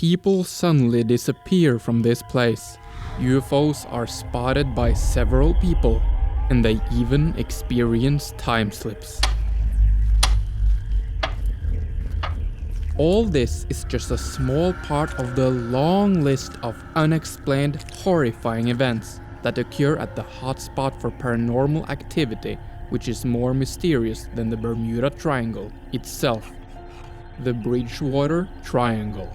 People suddenly disappear from this place. UFOs are spotted by several people, and they even experience time slips. All this is just a small part of the long list of unexplained, horrifying events that occur at the hotspot for paranormal activity, which is more mysterious than the Bermuda Triangle itself, the Bridgewater Triangle.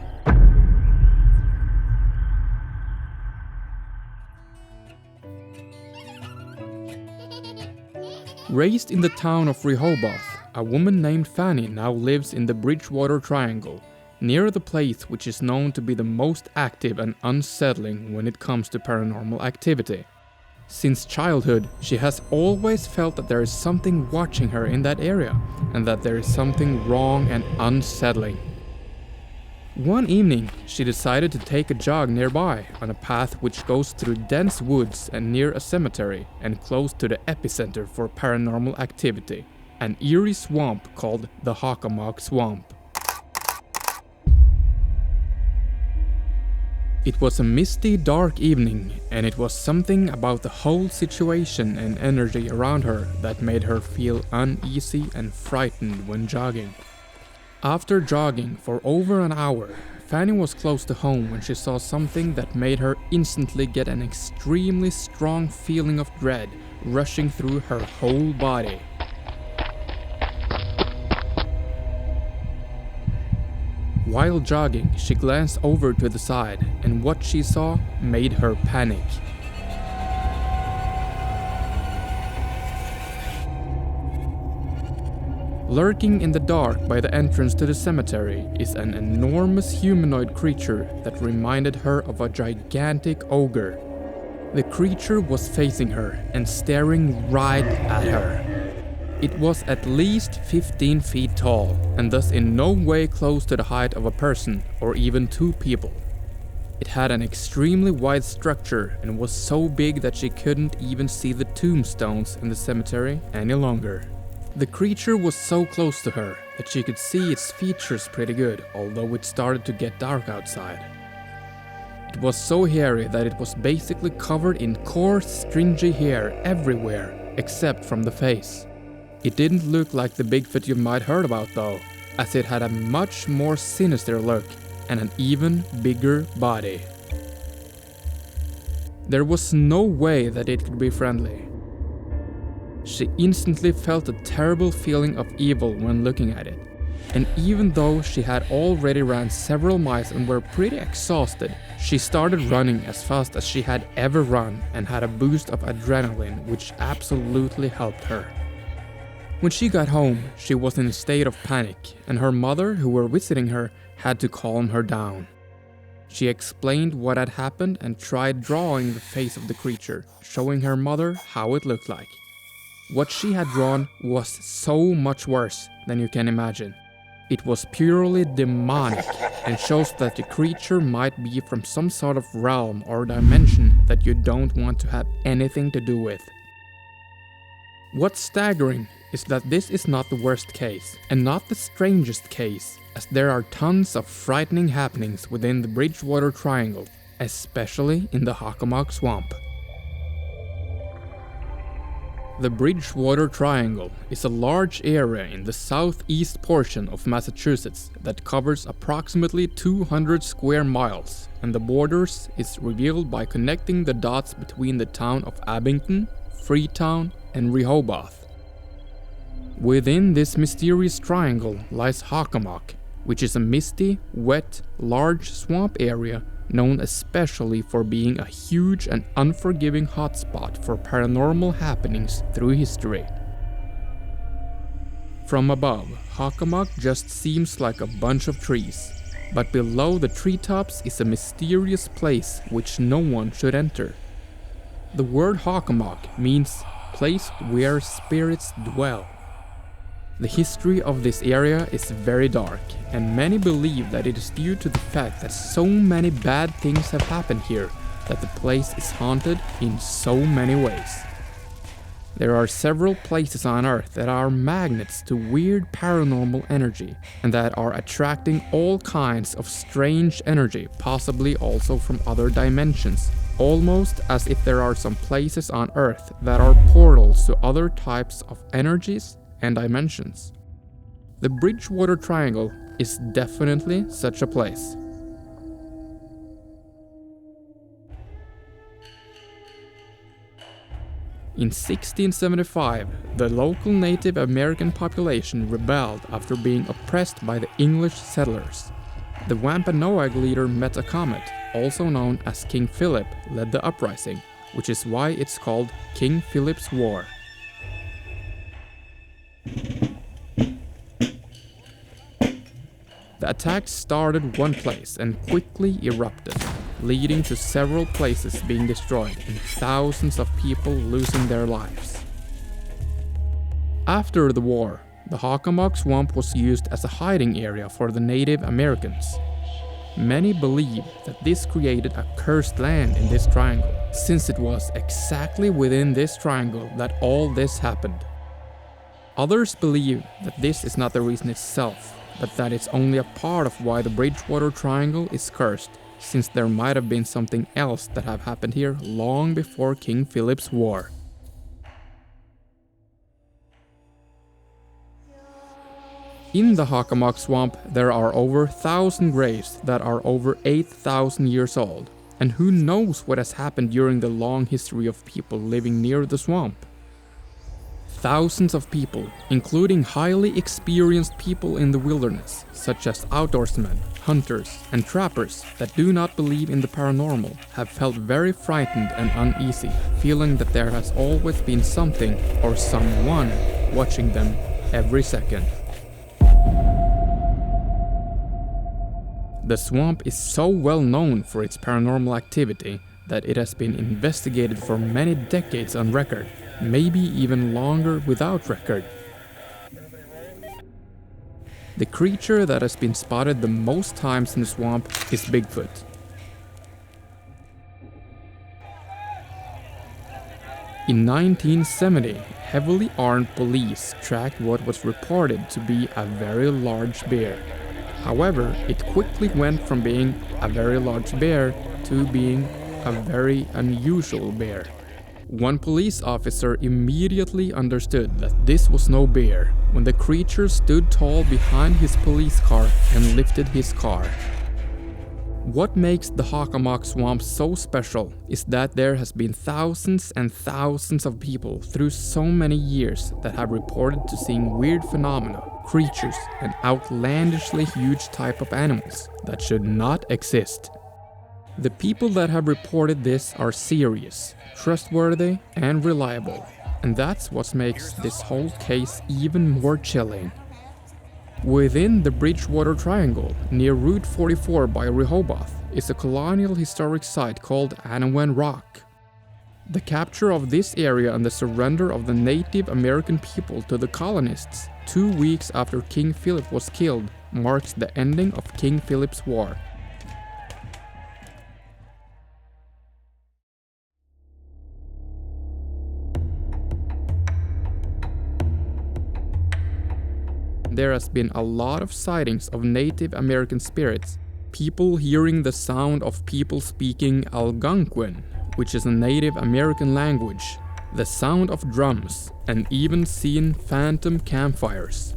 Raised in the town of Rehoboth, a woman named Fanny now lives in the Bridgewater Triangle, near the place which is known to be the most active and unsettling when it comes to paranormal activity. Since childhood, she has always felt that there is something watching her in that area, and that there is something wrong and unsettling. One evening, she decided to take a jog nearby on a path which goes through dense woods and near a cemetery and close to the epicenter for paranormal activity, an eerie swamp called the Hockomock Swamp. It was a misty, dark evening, and it was something about the whole situation and energy around her that made her feel uneasy and frightened when jogging. After jogging for over an hour, Fanny was close to home when she saw something that made her instantly get an extremely strong feeling of dread rushing through her whole body. While jogging, she glanced over to the side, and what she saw made her panic. Lurking in the dark by the entrance to the cemetery is an enormous humanoid creature that reminded her of a gigantic ogre. The creature was facing her and staring right at her. It was at least 15 feet tall, and thus in no way close to the height of a person or even two people. It had an extremely wide structure and was so big that she couldn't even see the tombstones in the cemetery any longer. The creature was so close to her that she could see its features pretty good, although it started to get dark outside. It was so hairy that it was basically covered in coarse, stringy hair everywhere, except from the face. It didn't look like the Bigfoot you might heard about though, as it had a much more sinister look and an even bigger body. There was no way that it could be friendly. She instantly felt a terrible feeling of evil when looking at it, and even though she had already ran several miles and were pretty exhausted, she started running as fast as she had ever run and had a boost of adrenaline which absolutely helped her. When she got home, she was in a state of panic, and her mother, who were visiting her, had to calm her down. She explained what had happened and tried drawing the face of the creature, showing her mother how it looked like. What she had drawn was so much worse than you can imagine. It was purely demonic and shows that the creature might be from some sort of realm or dimension that you don't want to have anything to do with. What's staggering is that this is not the worst case, and not the strangest case, as there are tons of frightening happenings within the Bridgewater Triangle, especially in the Hockomock Swamp. The Bridgewater Triangle is a large area in the southeast portion of Massachusetts that covers approximately 200 square miles, and the borders is revealed by connecting the dots between the town of Abington, Freetown, and Rehoboth. Within this mysterious triangle lies Hockomock, which is a misty, wet, large swamp area known especially for being a huge and unforgiving hotspot for paranormal happenings through history. From above, Hockomock just seems like a bunch of trees, but below the treetops is a mysterious place which no one should enter. The word Hockomock means place where spirits dwell. The history of this area is very dark, and many believe that it is due to the fact that so many bad things have happened here that the place is haunted in so many ways. There are several places on Earth that are magnets to weird paranormal energy and that are attracting all kinds of strange energy, possibly also from other dimensions. Almost as if there are some places on Earth that are portals to other types of energies and dimensions. The Bridgewater Triangle is definitely such a place. In 1675, the local Native American population rebelled after being oppressed by the English settlers. The Wampanoag leader Metacomet, also known as King Philip, led the uprising, which is why it's called King Philip's War. The attack started one place and quickly erupted, leading to several places being destroyed and thousands of people losing their lives. After the war, the Hockomock Swamp was used as a hiding area for the Native Americans. Many believe that this created a cursed land in this triangle, since it was exactly within this triangle that all this happened. Others believe that this is not the reason itself, but that it's only a part of why the Bridgewater Triangle is cursed, since there might have been something else that have happened here long before King Philip's War. In the Hockomock Swamp, there are over 1,000 graves that are over 8,000 years old, and who knows what has happened during the long history of people living near the swamp. Thousands of people, including highly experienced people in the wilderness, such as outdoorsmen, hunters, and trappers that do not believe in the paranormal, have felt very frightened and uneasy, feeling that there has always been something or someone watching them every second. The swamp is so well known for its paranormal activity that it has been investigated for many decades on record, maybe even longer without record. The creature that has been spotted the most times in the swamp is Bigfoot. In 1970, heavily armed police tracked what was reported to be a very large bear. However, it quickly went from being a very large bear to being a very unusual bear. One police officer immediately understood that this was no bear when the creature stood tall behind his police car and lifted his car. What makes the Hockomock Swamp so special is that there has been thousands and thousands of people through so many years that have reported to seeing weird phenomena, creatures, and outlandishly huge type of animals that should not exist. The people that have reported this are serious, trustworthy, and reliable, and that's what makes this whole case even more chilling. Within the Bridgewater Triangle, near Route 44 by Rehoboth, is a colonial historic site called Anawan Rock. The capture of this area and the surrender of the Native American people to the colonists 2 weeks after King Philip was killed marks the ending of King Philip's War. There has been a lot of sightings of Native American spirits, people hearing the sound of people speaking Algonquin, which is a Native American language, the sound of drums, and even seen phantom campfires.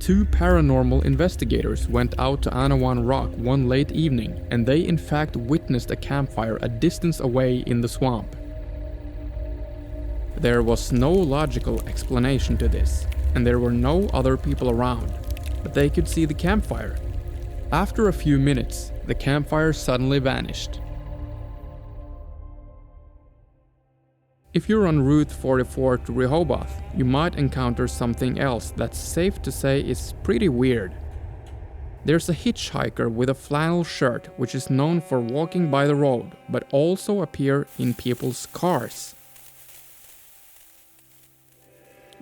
2 paranormal investigators went out to Anawan Rock one late evening, and they in fact witnessed a campfire a distance away in the swamp. There was no logical explanation to this, and there were no other people around, but they could see the campfire. After a few minutes, the campfire suddenly vanished. If you're on Route 44 to Rehoboth, you might encounter something else that's safe to say is pretty weird. There's a hitchhiker with a flannel shirt which is known for walking by the road, but also appear in people's cars.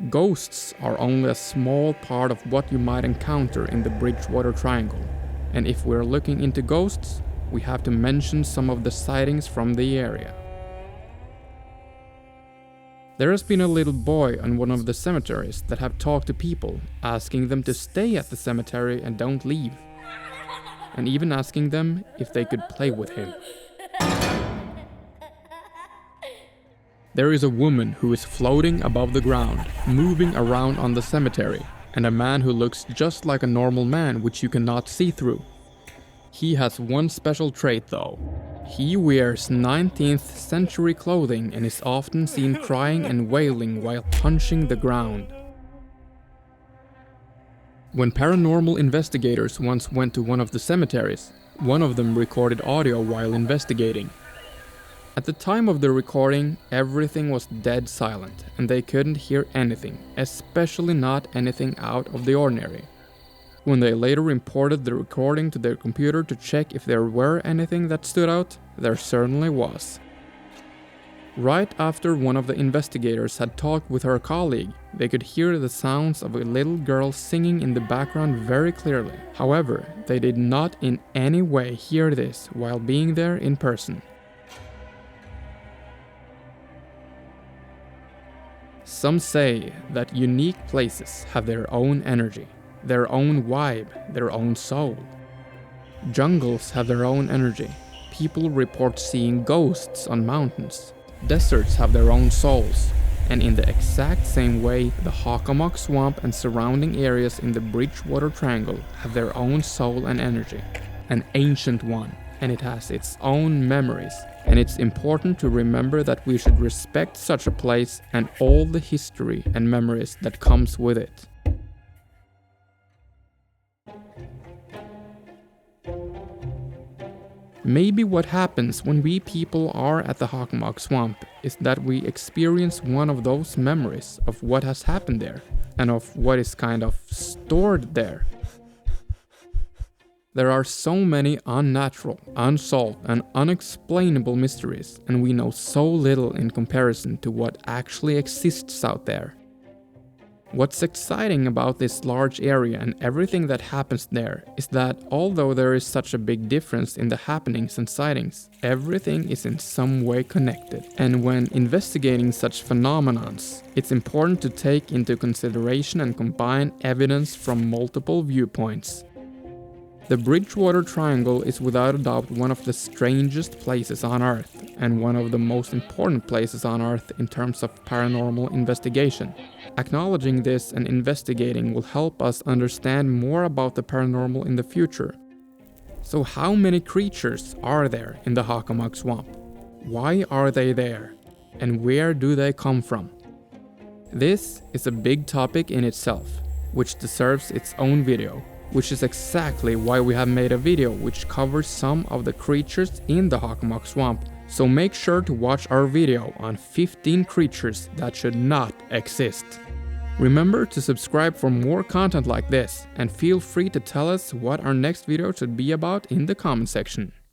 Ghosts are only a small part of what you might encounter in the Bridgewater Triangle, and if we're looking into ghosts, we have to mention some of the sightings from the area. There has been a little boy on one of the cemeteries that have talked to people, asking them to stay at the cemetery and don't leave, and even asking them if they could play with him. There is a woman who is floating above the ground, moving around on the cemetery, and a man who looks just like a normal man which you cannot see through. He has one special trait though. He wears 19th century clothing and is often seen crying and wailing while punching the ground. When paranormal investigators once went to one of the cemeteries, one of them recorded audio while investigating. At the time of the recording, everything was dead silent and they couldn't hear anything, especially not anything out of the ordinary. When they later imported the recording to their computer to check if there were anything that stood out, there certainly was. Right after one of the investigators had talked with her colleague, they could hear the sounds of a little girl singing in the background very clearly. However, they did not in any way hear this while being there in person. Some say that unique places have their own energy, their own vibe, their own soul. Jungles have their own energy. People report seeing ghosts on mountains. Deserts have their own souls. And in the exact same way, the Hockomock Swamp and surrounding areas in the Bridgewater Triangle have their own soul and energy. An ancient one, and it has its own memories. And it's important to remember that we should respect such a place and all the history and memories that comes with it. Maybe what happens when we people are at the Hockomock Swamp is that we experience one of those memories of what has happened there and of what is kind of stored there. There are so many unnatural, unsolved, and unexplainable mysteries, and we know so little in comparison to what actually exists out there. What's exciting about this large area and everything that happens there is that although there is such a big difference in the happenings and sightings, everything is in some way connected. And when investigating such phenomenons, it's important to take into consideration and combine evidence from multiple viewpoints. The Bridgewater Triangle is without a doubt one of the strangest places on Earth, and one of the most important places on Earth in terms of paranormal investigation. Acknowledging this and investigating will help us understand more about the paranormal in the future. So how many creatures are there in the Hockomock Swamp? Why are they there? And where do they come from? This is a big topic in itself, which deserves its own video. Which is exactly why we have made a video which covers some of the creatures in the Hockomock Swamp, so make sure to watch our video on 15 creatures that should not exist. Remember to subscribe for more content like this, and feel free to tell us what our next video should be about in the comment section.